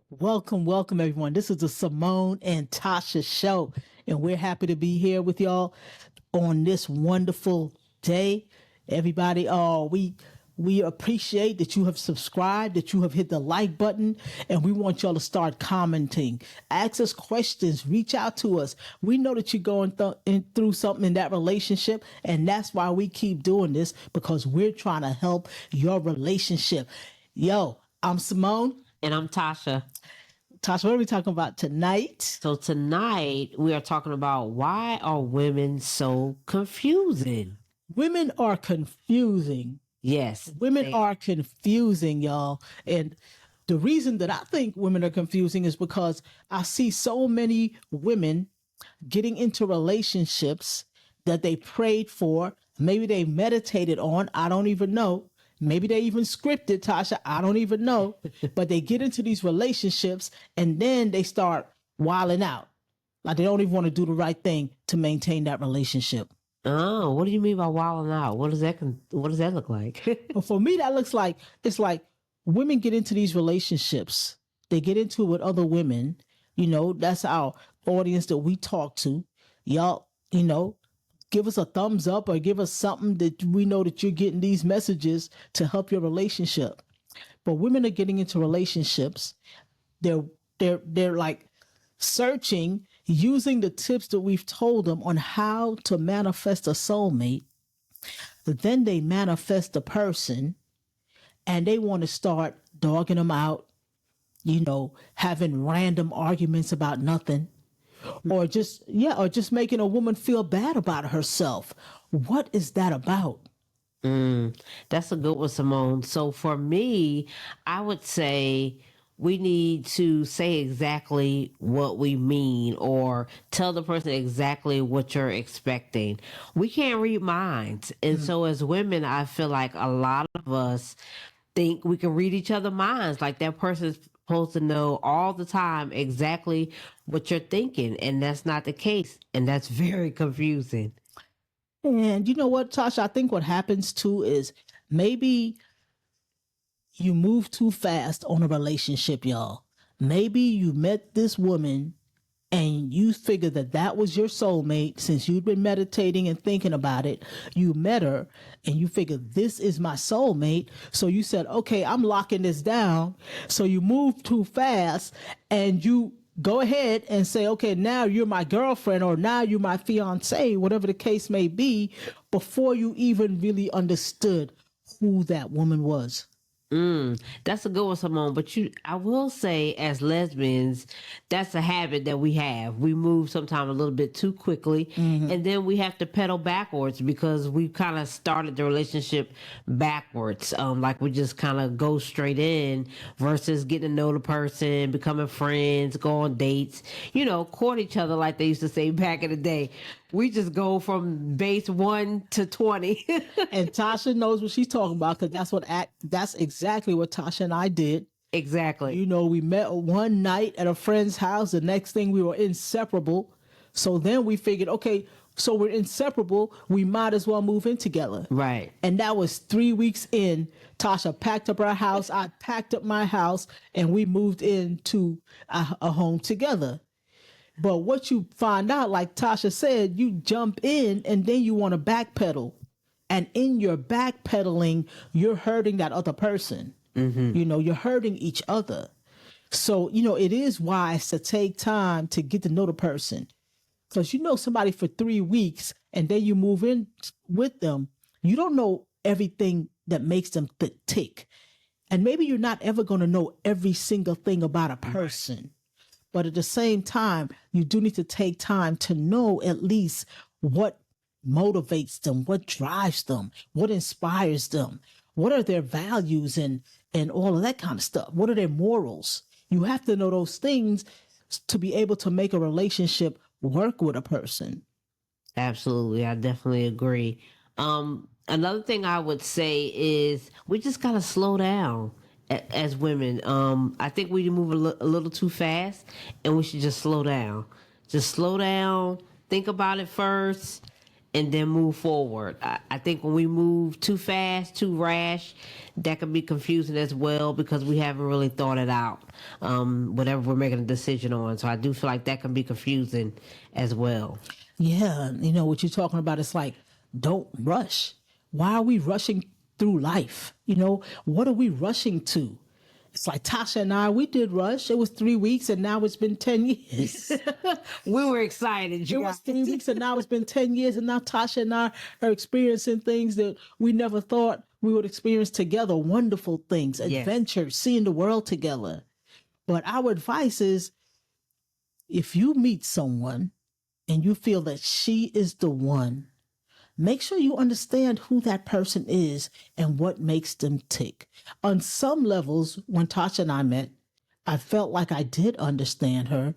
Welcome, everyone. This is the Seymone and Tasha show, and we're happy to be here with y'all on this wonderful day. Everybody, we appreciate that you have subscribed, that you have hit the like button, and we want y'all to start commenting. Ask us questions, reach out to us. We know that you're going through something in that relationship, and that's why we keep doing this, because we're trying to help your relationship. Yo, I'm Seymone. And I'm Tasha. Tasha, what are we talking about tonight? So tonight we are talking about why are women so confusing? Women are confusing. Yes. Women are confusing, y'all. And the reason that I think women are confusing is because I see so many women getting into relationships that they prayed for, maybe they meditated on, I don't even know. Maybe they even scripted, Tasha, I don't even know. But they get into these relationships and then they start wilding out. Like they don't even want to do the right thing to maintain that relationship. Oh, what do you mean by wilding out? What does that look like? But for me, that looks like it's like women get into these relationships. They get into it with other women. You know, that's our audience that we talk to. Y'all, give us a thumbs up or give us something that we know that you're getting these messages to help your relationship. But women are getting into relationships. They're like searching, using the tips that we've told them on how to manifest a soulmate. But then they manifest the person and they want to start dogging them out, having random arguments about nothing. Or just making a woman feel bad about herself. What is that about? That's a good one, Simone. So for me, I would say we need to say exactly what we mean or tell the person exactly what you're expecting. We can't read minds. And so as women, I feel like a lot of us think we can read each other's minds. Like that person's supposed to know all the time exactly what you're thinking. And that's not the case. And that's very confusing. And you know what, Tasha? I think what happens too is maybe you move too fast on a relationship, y'all. Maybe you met this woman and you figured that that was your soulmate since you've been meditating and thinking about it. You met her and you figured this is my soulmate. So you said, okay, I'm locking this down. So you move too fast and you go ahead and say, okay, now you're my girlfriend or now you're my fiance, whatever the case may be, before you even really understood who that woman was. That's a good one, Simone. But I will say, as lesbians, that's a habit that we have. We move sometimes a little bit too quickly, and then we have to pedal backwards because we kind of started the relationship backwards. Like we just kind of go straight in versus getting to know the person, becoming friends, go on dates, court each other like they used to say back in the day. We just go from base 1 to 20. And Tasha knows what she's talking about because that's exactly what Tasha and I did. Exactly. We met one night at a friend's house. The next thing we were inseparable. So then we figured, okay, so we're inseparable. We might as well move in together. Right. And that was 3 weeks in. Tasha packed up her house. I packed up my house and we moved into a home together. But what you find out, like Tasha said, you jump in and then you want to backpedal. And in your backpedaling, you're hurting that other person. You're hurting each other. So, it is wise to take time to get to know the person. Because you know somebody for 3 weeks and then you move in with them. You don't know everything that makes them tick. And maybe you're not ever going to know every single thing about a person. But at the same time, you do need to take time to know at least what motivates them, what drives them, what inspires them, what are their values and all of that kind of stuff. What are their morals? You have to know those things to be able to make a relationship work with a person. Absolutely. I definitely agree. Another thing I would say is we just got to slow down as women. I think we move a little too fast and we should just slow down. Just slow down, think about it first, and then move forward. I think when we move too fast, too rash, that can be confusing as well because we haven't really thought it out, whatever we're making a decision on. So I do feel like that can be confusing as well. Yeah, you know what you're talking about. It's like, don't rush. Why are we rushing through life? You know, what are we rushing to? It's like Tasha and I, we did rush. It was 3 weeks, and now it's been 10 years. We were excited, It you was guys. 3 weeks, and now it's been 10 years, and now Tasha and I are experiencing things that we never thought we would experience together. Wonderful things, Yes. adventures, seeing the world together. But our advice is, if you meet someone and you feel that she is the one, make sure you understand who that person is and what makes them tick. On some levels, when Tasha and I met, I felt like I did understand her,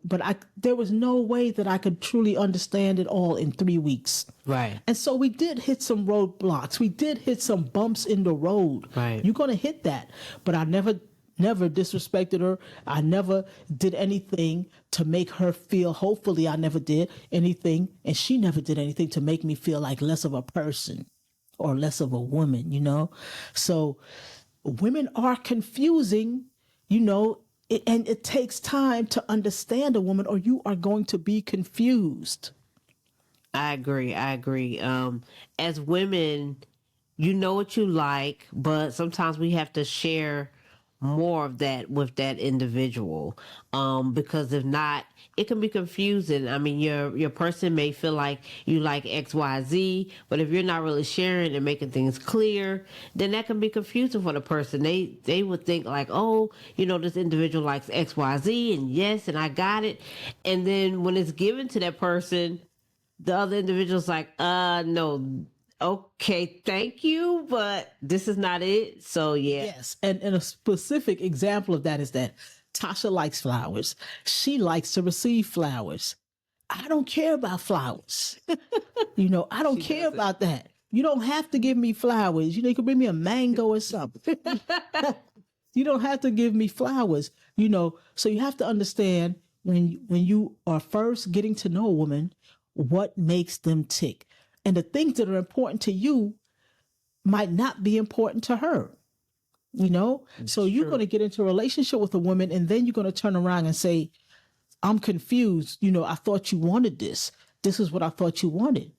but there was no way that I could truly understand it all in 3 weeks. Right. And so we did hit some roadblocks. We did hit some bumps in the road. Right. You're gonna hit that. But I never disrespected her. I never did anything to make her feel, hopefully I never did anything, and she never did anything to make me feel like less of a person or less of a woman, you know? So women are confusing, you know, and it takes time to understand a woman or you are going to be confused. I agree. I agree. As women, you know what you like, but sometimes we have to share more of that with that individual. Because if not, it can be confusing. I mean, your person may feel like you like XYZ, but if you're not really sharing and making things clear, then that can be confusing for the person. They would think like, oh, you know, this individual likes XYZ, and yes, and I got it. And then when it's given to that person, the other individual's like, no, okay, thank you, but this is not it. So yeah. Yes. And a specific example of that is that Tasha likes flowers. She likes to receive flowers. I don't care about flowers. You know, I don't care about that. You don't have to give me flowers. You know, you can bring me a mango or something. You don't have to give me flowers, you know. So you have to understand when you are first getting to know a woman, what makes them tick. And the things that are important to you might not be important to her, you know? So you're going to get into a relationship with a woman and then you're going to turn around and say, I'm confused. You know, I thought you wanted this. This is what I thought you wanted.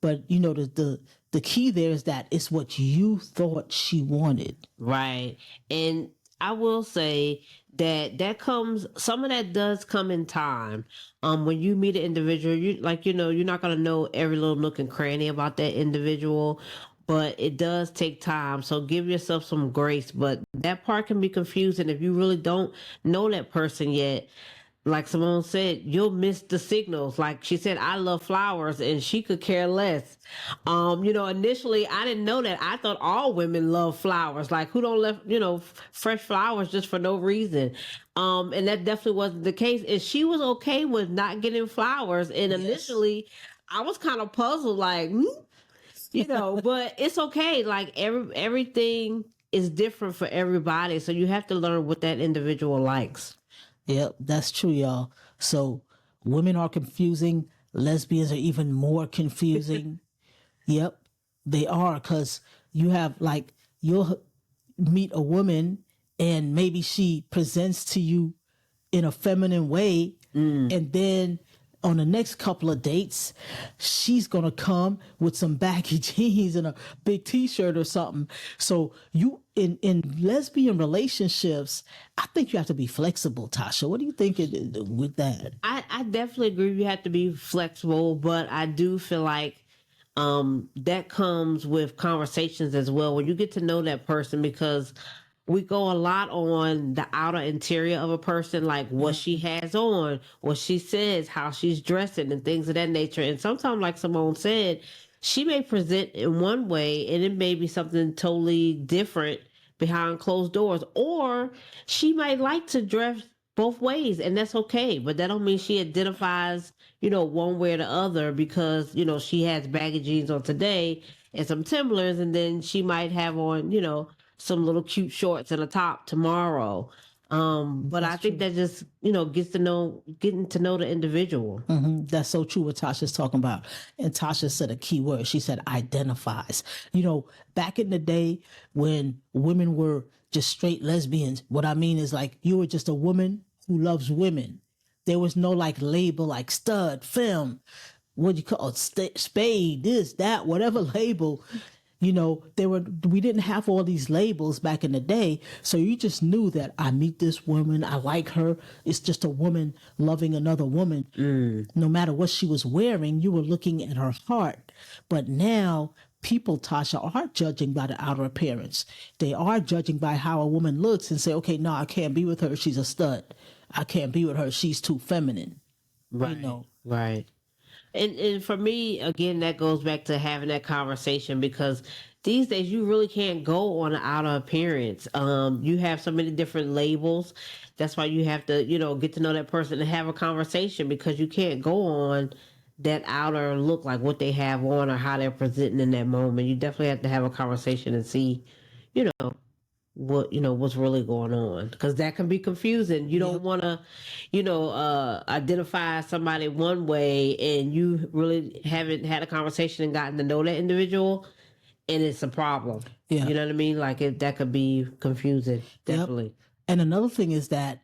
But you know, the key there is that it's what you thought she wanted. Right. And I will say that comes, some of that does come in time. When you meet an individual, you like, you know, you're not going to know every little nook and cranny about that individual, but it does take time. So give yourself some grace. But that part can be confusing if you really don't know that person yet. Like Seymone said, you'll miss the signals. Like she said, I love flowers, and she could care less. You know, initially I didn't know that. I thought all women love flowers. Like who don't love, you know, fresh flowers just for no reason. And that definitely wasn't the case. And she was okay with not getting flowers. And initially I was kind of puzzled, like, you know, but it's okay. Like everything is different for everybody. So you have to learn what that individual likes. Yep, that's true, y'all. So women are confusing. Lesbians are even more confusing. Yep, they are, because you have like, you'll meet a woman and maybe she presents to you in a feminine way, and then on the next couple of dates, she's gonna come with some baggy jeans and a big t-shirt or something. So you in lesbian relationships, I think you have to be flexible, Tasha. What do you think with that? I definitely agree you have to be flexible, but I do feel like that comes with conversations as well when you get to know that person, because we go a lot on the outer interior of a person, like what she has on, what she says, how she's dressing, and things of that nature. And sometimes, like Seymone said, she may present in one way and it may be something totally different behind closed doors, or she might like to dress both ways, and that's okay. But that don't mean she identifies, you know, one way or the other, because you know she has baggy jeans on today and some Timberlands, and then she might have on, you know, some little cute shorts and a top tomorrow. But I think that just, getting to know the individual. That's so true what Tasha's talking about. And Tasha said a key word. She said identifies. Back in the day when women were just straight lesbians, what I mean is like you were just a woman who loves women. There was no like label like stud, femme, what do you call it, spade, this, that, whatever label. We didn't have all these labels back in the day. So you just knew that I meet this woman, I like her. It's just a woman loving another woman. No matter what she was wearing, you were looking at her heart. But now people, Tasha, are judging by the outer appearance. They are judging by how a woman looks and say, okay, no, I can't be with her. She's a stud. I can't be with her. She's too feminine. Right. Right. And for me, again, that goes back to having that conversation, because these days you really can't go on the outer appearance. You have so many different labels. That's why you have to, get to know that person and have a conversation, because you can't go on that outer look, like what they have on or how they're presenting in that moment. You definitely have to have a conversation and see, what's really going on, because that can be confusing. You don't want to identify somebody one way and you really haven't had a conversation and gotten to know that individual, and it's a problem. You know what I mean? Like that could be confusing. Definitely. And another thing is that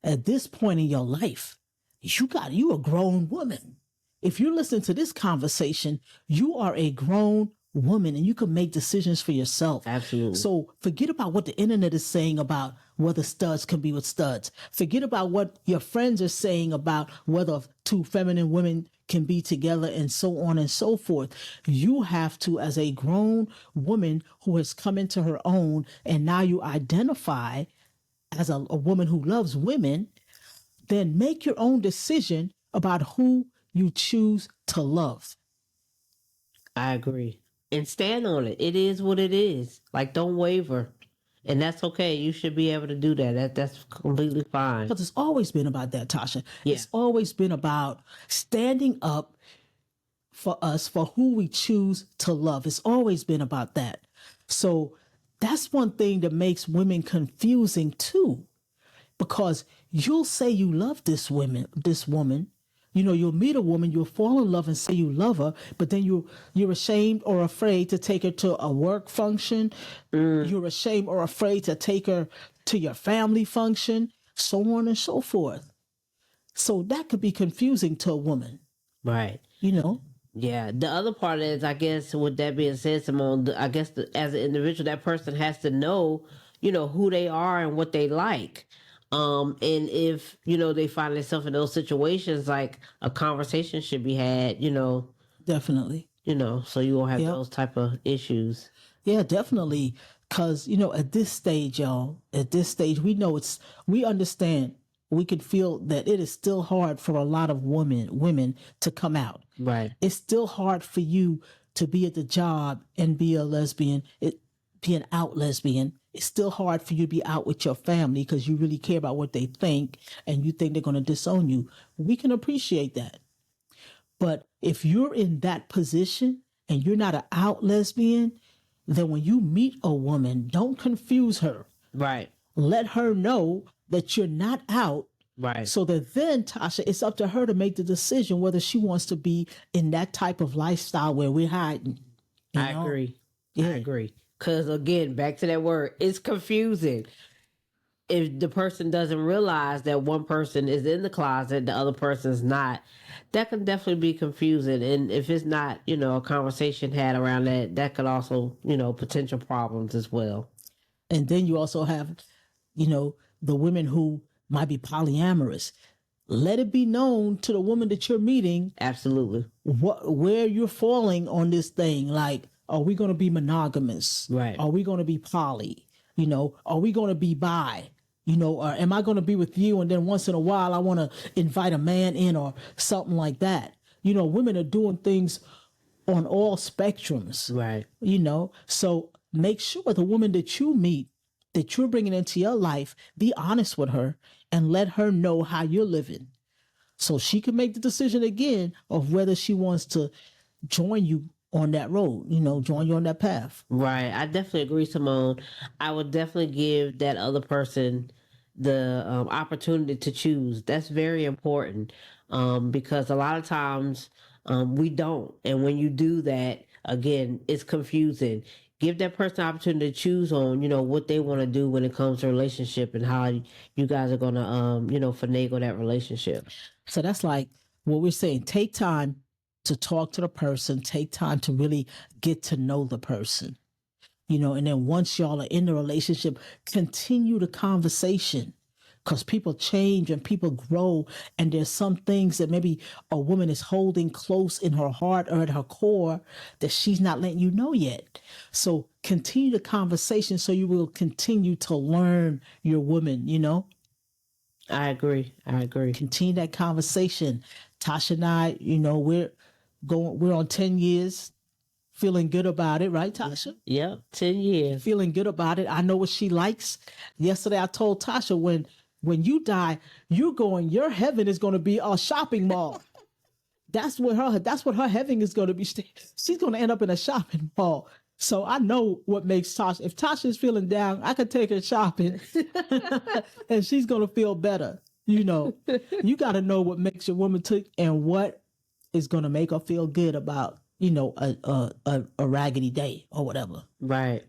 at this point in your life, you a grown woman. If you're listening to this conversation, you are a grown woman and you can make decisions for yourself. Absolutely. So forget about what the internet is saying about whether studs can be with studs. Forget about what your friends are saying about whether two feminine women can be together and so on and so forth. You have to, as a grown woman who has come into her own, and now you identify as a woman who loves women, then make your own decision about who you choose to love. I agree. And stand on it. It is what it is. Like, don't waver. And that's okay. You should be able to do that. That's completely fine. Because it's always been about that, Tasha. Yeah. It's always been about standing up for us, for who we choose to love. It's always been about that. So that's one thing that makes women confusing too. Because you'll say you love this woman. You'll meet a woman, you'll fall in love and say you love her, but then you're ashamed or afraid to take her to a work function. You're ashamed or afraid to take her to your family function, so on and so forth. So that could be confusing to a woman. Right. Yeah. The other part is, I guess, with that being said, Seymone, I guess as an individual, that person has to know, who they are and what they like. And if, they find themselves in those situations, like a conversation should be had, Definitely. So you won't have those type of issues. Yeah, definitely. Because, at this stage, y'all, we understand, we can feel that it is still hard for a lot of women to come out. Right. It's still hard for you to be at the job and be a lesbian, be an out lesbian. It's still hard for you to be out with your family because you really care about what they think and you think they're going to disown you. We can appreciate that. But if you're in that position and you're not an out lesbian, then when you meet a woman, don't confuse her. Right. Let her know that you're not out. Right. So that then, Tasha, it's up to her to make the decision whether she wants to be in that type of lifestyle where we're hiding. I agree. Yeah. I agree. Because again, back to that word, it's confusing. If the person doesn't realize that one person is in the closet, the other person's not, that can definitely be confusing. And if it's not, a conversation had around that could also, potential problems as well. And then you also have, the women who might be polyamorous. Let it be known to the woman that you're meeting. Absolutely. Where you're falling on this thing. Like, are we going to be monogamous? Right. Are we going to be poly? Are we going to be bi? Or am I going to be with you and then once in a while I want to invite a man in or something like that? Women are doing things on all spectrums. Right. So make sure the woman that you meet, that you're bringing into your life, be honest with her and let her know how you're living. So she can make the decision again of whether she wants to join you on that road, join you on that path. Right. I definitely agree, Seymone. I would definitely give that other person the opportunity to choose. That's very important, because a lot of times we don't. And when you do that, again, it's confusing. Give that person the opportunity to choose on, what they want to do when it comes to relationship and how you guys are going to, finagle that relationship. So that's like what we're saying. Take time to talk to the person. Take time to really get to know the person. And then once y'all are in the relationship, continue the conversation, because people change and people grow. And there's some things that maybe a woman is holding close in her heart or at her core that she's not letting you know yet. So continue the conversation so you will continue to learn your woman, I agree. Continue that conversation. Tasha and I, we're on 10 years. Feeling good about it, right, Tasha? Yep, 10 years. Feeling good about it. I know what she likes. Yesterday I told Tasha, when you die, your heaven is going to be a shopping mall. That's what her heaven is going to be. She's going to end up in a shopping mall. So I know what makes Tasha. If Tasha is feeling down, I could take her shopping and she's going to feel better. You got to know what makes your woman tick and what is going to make her feel good about a raggedy day or whatever. Right.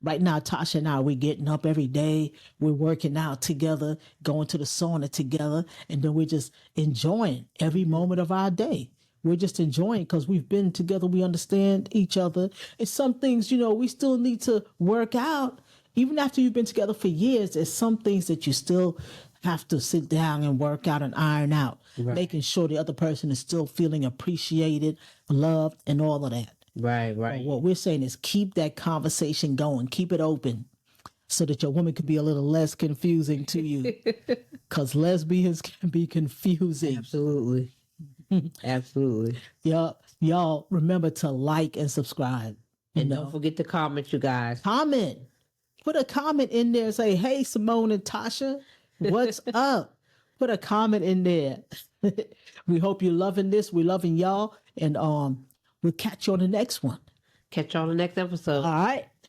Right now, Tasha and I, we're getting up every day. We're working out together, going to the sauna together, and then we're just enjoying every moment of our day. We're just enjoying because we've been together. We understand each other. And some things, we still need to work out. Even after you've been together for years, there's some things that you still have to sit down and work out and iron out, making sure the other person is still feeling appreciated, loved, and all of that. Right. But what we're saying is keep that conversation going, keep it open, so that your woman can be a little less confusing to you, because lesbians can be confusing. Absolutely. Y'all remember to like and subscribe. And don't forget to comment, you guys. Comment. Put a comment in there and say, hey, Seymone and Tasha, what's up? Put a comment in there. We hope you're loving this. We're loving y'all. And we'll catch you on the next one. Catch you on the next episode. All right.